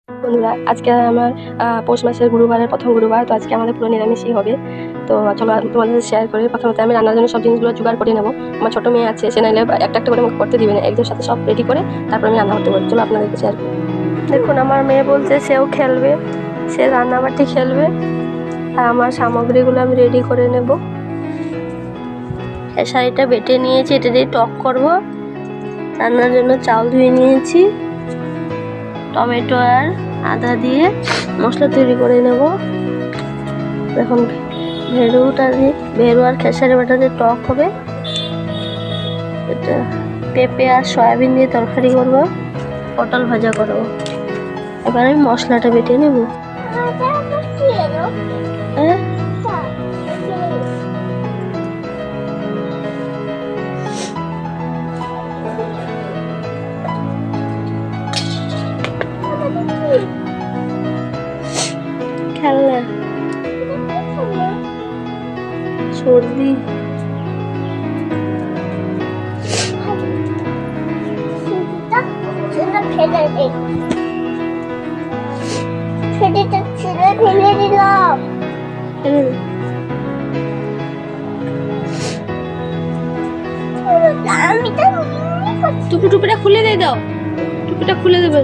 বন্ধুরা, আজকে আমার পৌষ মাসের গুরুবারের প্রথম গুরুবার, তো আজকে আমাদের পুরো নিরামিষই হবে। তো চলো তোমাদের সাথে শেয়ার করি। প্রথমত আমি রান্নার জন্য সব জিনিসগুলো জোগাড় করে নেবো। আমার ছোটো মেয়ে আছে, সে নাইলে একটা একটা করে আমাকে করতে দিবে না, একজনের সাথে সব রেডি করে তারপর আমি রান্না করতে পারি। চলো আপনাদেরকে শেয়ার করি। দেখুন, আমার মেয়ে বলছে সেও খেলবে, সে রান্নাবাটি খেলবে, আর আমার সামগ্রীগুলো আমি রেডি করে নেব। শাড়িটা বেটে নিয়েছি, এটা দিয়ে টক করব। রান্নার জন্য চাল ধুয়ে নিয়েছি, টমেটো আর আদা দিয়ে মশলা তৈরি করে নেব। দেখুন, ভেরু আর খেসারি বাটা দিয়ে টক হবে। এটা পেঁপে আর সয়াবিন দিয়ে তরকারি করব, পটল ভাজা করব। এবার আমি মশলাটা বেটে নেব। খেলনা সর্দি ফেলে দিলাম। টুপিটা খুলে দিয়ে দাও, টুপিটা খুলে দেবে।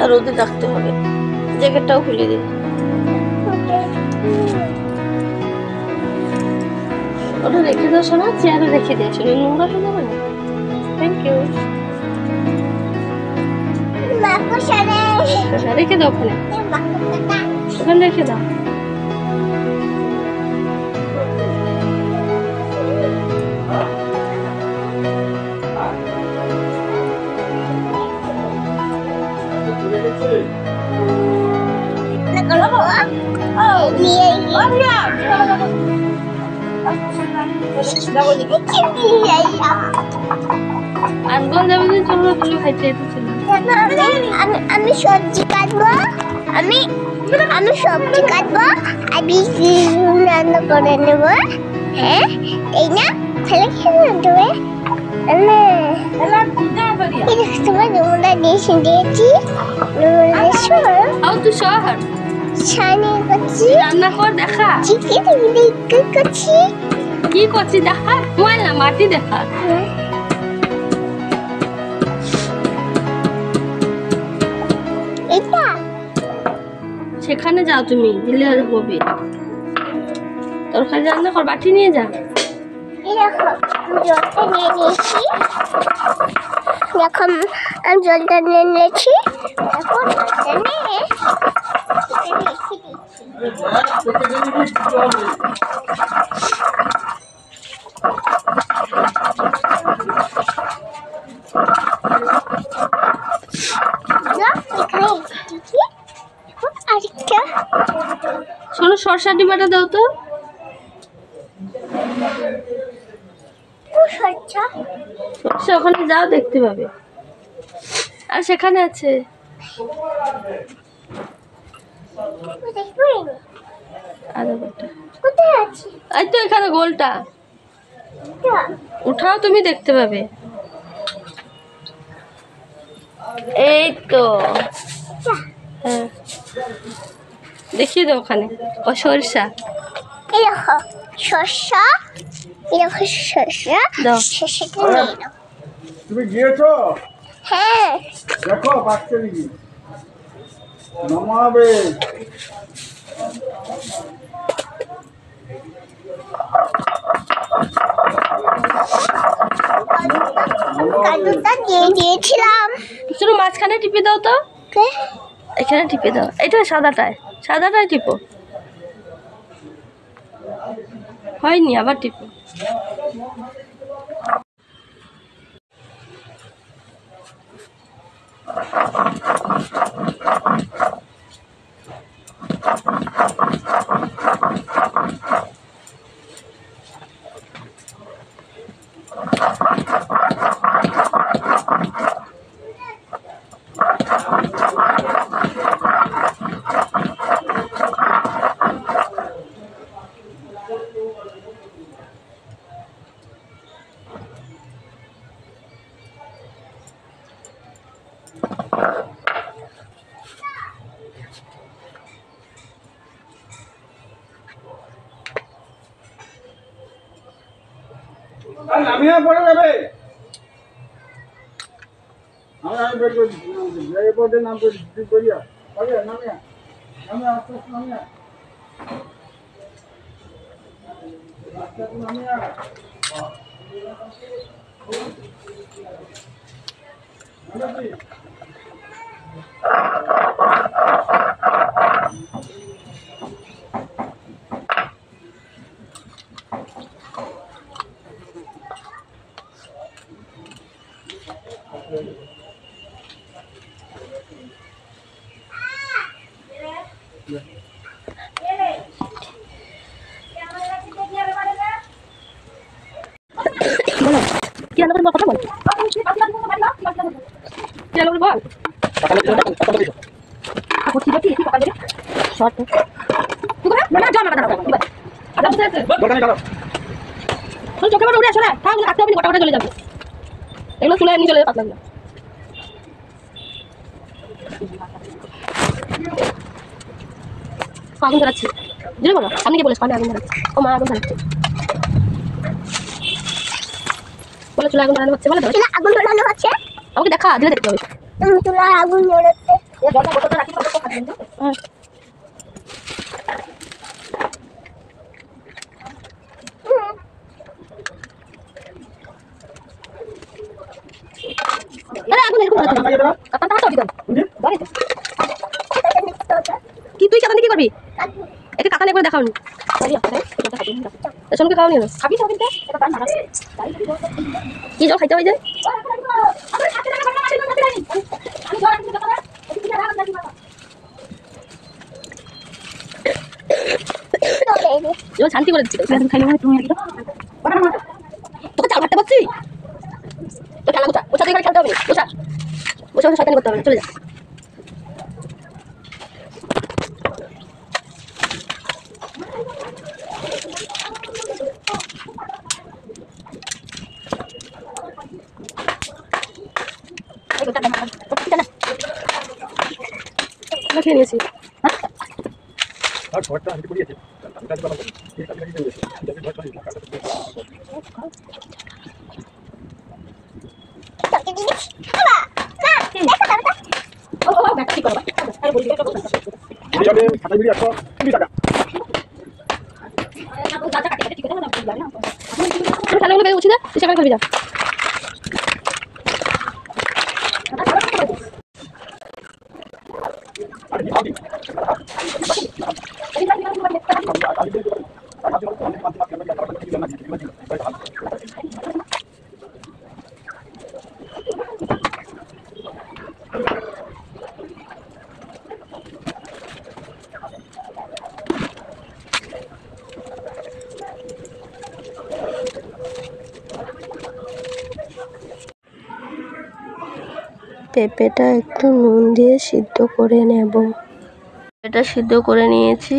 আর রোদে রাখতে হবে, জ্যাকেটটাও খুলে দিই। ওটা রেখে দাও শোনা, চেয়ারে রেখে দিয়ে শোনা, নোংরা হয়ে যাবে না। Thank you. রেখে দাও ওখানে, ওখানে রেখে দাও। আমি সবজি কাটবো, আমি সবজি কাটবো, আমি রান্না করে নেবো। হ্যাঁ, এই না তাহলে খেয়ে দেবে। রান্না কর, দেখা কি করছি, দেখা মোবাইল না, মাটি দেখা। সেখানে যাও তুমি, দিলে হবে। তরকারি রান্না কর, বাটি নিয়ে যা। এখন আমি জলটা নিয়ে নিয়েছি, এখন শোনো, সরষা ডিমাটা দাও তো। সরষা ওখানে যাও, দেখতে পাবে। আর সেখানে আছে, এই তো এখানে গোলটা উঠাও, তুমি দেখতে পাবে। এই তো, হ্যাঁ দেখিয়ে দাও ওখানে। ও সরষা, সরষা দাও। তুমি গিয়েছো? হ্যাঁ, দেখো বাচ্চা নাকি নামাবে। দিয়েছিলাম। শুধু মাঝখানে টিপে দাও তো, এখানে টিপে দাও। এটা সাদাটায় টিপো। হয়নি, আবার টিপো। নামিয়ে পড়ে যাবে। আমি বের করে দিচ্ছি, এরপরে নাম করে দিচ্ছি করিয়া নামিয়ে নামিয়ে নামিয়ে আস্তে আস্তে নামিয়ে আস্তে আস্তে নামিয়ে কি রান্না করবো কথা বল, কি রান্না করবো বল। চোখে উড়ে আসো না, থাকতে হবে গোটা গোটা চলে যাবে, এগুলো চলে এমনি চলে যাবে পাতলাগুলো। আগুন ধরাচ্ছি, জোরে বলো, সামনে গিয়ে বলে সামনে আগুন ধরাচ্ছি। ও মা আগুন ধরাচ্ছে, বলে চুলা আগুন ধরানো হচ্ছে, বলে চুলা আগুন ধরানো হচ্ছে, আমাকে দেখা দিলে দেখতে হবে। চুলা আগুন ধরাচ্ছে, কি তুই কাতান কি করবি? একে কাতান একবার দেখাওনি, সোনকে খাওয়ানি না কি জল খাইতে হয় যায়। শান্তি করে দিচ্ছি তোকে চাল ভাটতে পারছি তো খেলা কোথা ওর সাথে খেলতে হবে, বসা বসে বসে শয়তানি করতে হবে, চলে যা। খেয়ে নিয়েছি খেলাগুলো উঠি না সেখানে খেলবি যা। পেঁপেটা একটু নুন দিয়ে সিদ্ধ করে নেব। এটা সিদ্ধ করে নিয়েছি,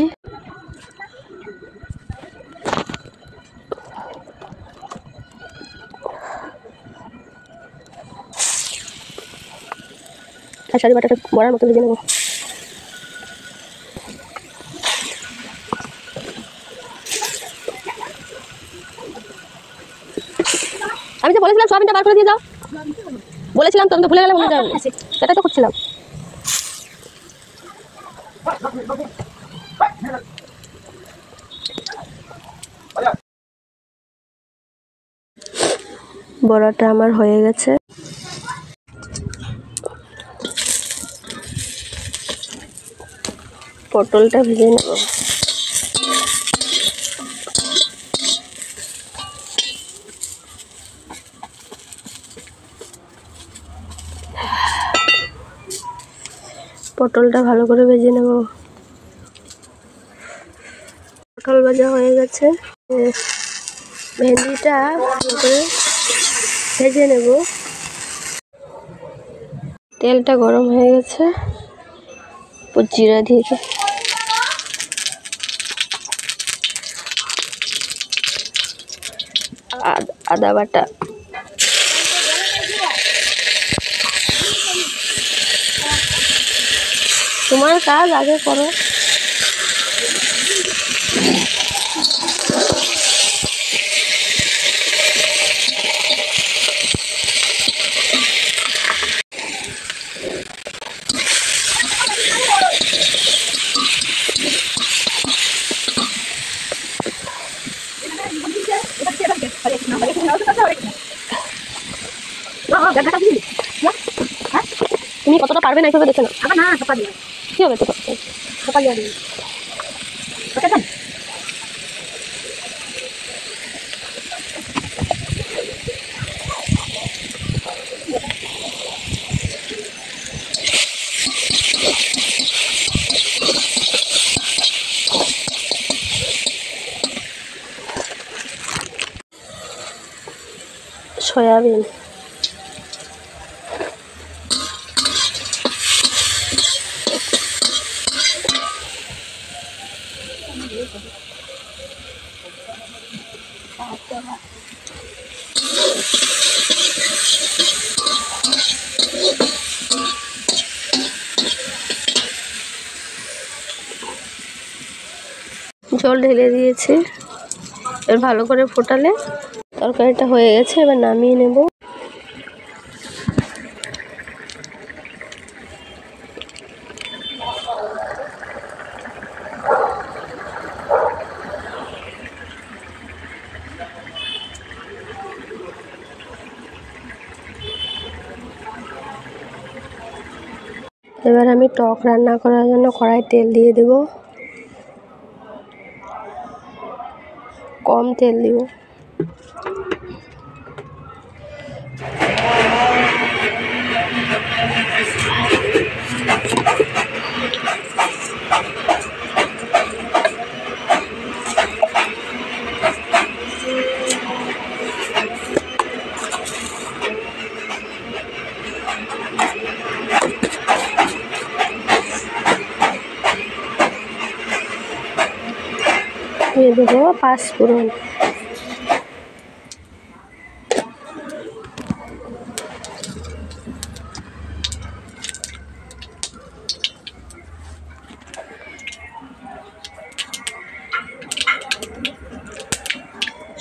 খেসারি বাটাটা বড়ার মতো ভেজে নেব। আমি তো বলেছিলাম সোয়াবিনটা বার করে দিয়ে যাও, বলেছিলাম তুমি তো ভুলে গেলে, ভুলে যাও, সেটাই তো করছিলাম। বড়াটা আমার হয়ে গেছে, পটলটা ভেজে নেব। পটলটা ভালো করে ভেজে নেব। পটল ভাজা হয়ে গেছে, ভেন্ডিটা ভালো করে ভেজে নেব। তেলটা গরম হয়ে গেছে, জিরা দিয়ে আদা বাটা, তোমার কাজ আগে করো। তুমি কতটা পারবে না এভাবে দেখে না। কি হবে তো সয়াবিন, জল ঢেলে দিয়েছি। এবার ভালো করে ফোটালে তরকারিটা হয়ে গেছে। এবার নামিয়ে নেব। এবার আমি টক রান্না করার জন্য কড়াই তেল দিয়ে দেব। কম তেল দিব। দিয়ে দেবো পাঁচফোড়ন।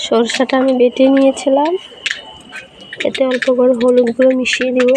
সরষাটা আমি বেটে নিয়েছিলাম, এতে অল্প করে হলুদ গুঁড়ো মিশিয়ে দিব।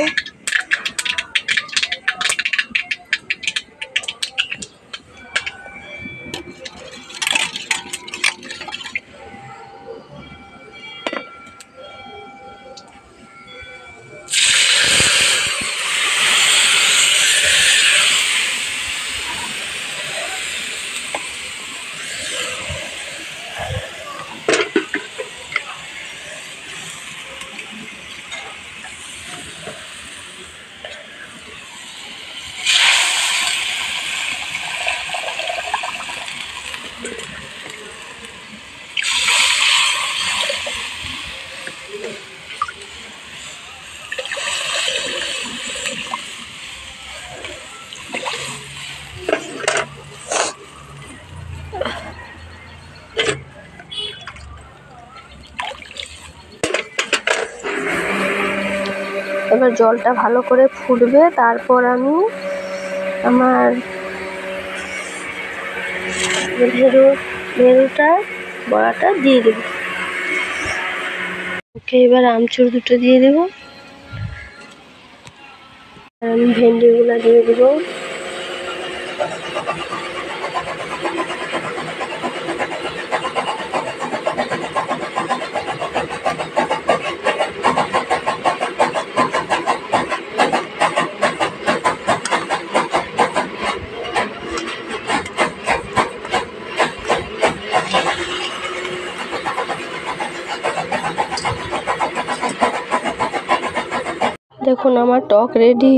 এবার জলটা ভালো করে ফুটবে, তারপর আমি আমার ভেরুটা বড়াটা দিয়ে দেব। ওকে, এবার আমচুর দুটো দিয়ে দেব। আমি ভেন্ডিগুলো দিয়ে দেব। দেখুন আমার টক রেডি।